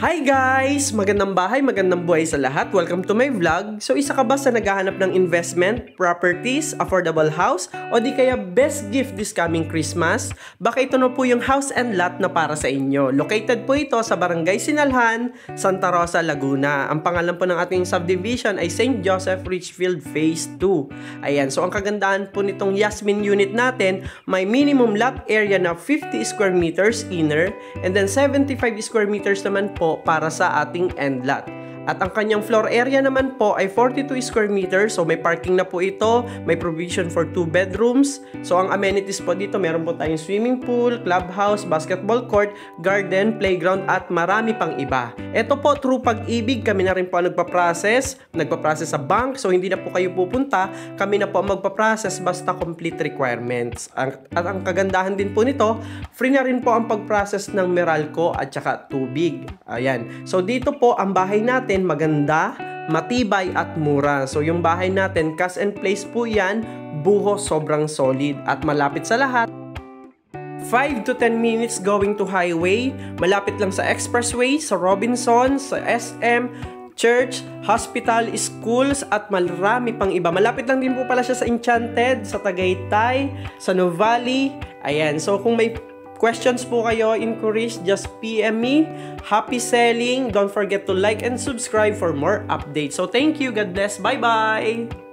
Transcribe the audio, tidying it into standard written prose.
Hi guys! Magandang bahay, magandang buhay sa lahat. Welcome to my vlog. So isa ka ba sa naghahanap ng investment, properties, affordable house, o di kaya best gift this coming Christmas? Baka ito na po yung house and lot na para sa inyo. Located po ito sa Barangay Sinalhan, Santa Rosa, Laguna. Ang pangalan po ng ating subdivision ay St. Joseph Richfield Phase 2. Ayan, so ang kagandahan po nitong Yasmin unit natin, may minimum lot area na 50 square meters inner, and then 75 square meters naman po para sa ating end lot. At ang kanyang floor area naman po ay 42 square meters. So may parking na po ito, may provision for 2 bedrooms. So ang amenities po dito, meron po tayong swimming pool, clubhouse, basketball court, garden, playground at marami pang iba. Ito po, through Pag-ibig, kami na rin po ang nagpa-process sa bank. So hindi na po kayo pupunta, kami na po ang magpa-process basta complete requirements. At ang kagandahan din po nito, free na rin po ang pag-process ng Meralco at saka tubig. Ayan. So dito po, ang bahay natin maganda, matibay at mura. So yung bahay natin, cash and place po yan, buhos, sobrang solid at malapit sa lahat. 5 to 10 minutes going to highway, malapit lang sa expressway, sa Robinson, sa SM, church, hospital, schools, at marami pang iba. Malapit lang din po pala siya sa Enchanted, sa Tagaytay, sa Nuvali. Ayan, so kung may questions po kayo, inquiries, just PM me. Happy selling! Don't forget to like and subscribe for more updates. So thank you. God bless. Bye-bye!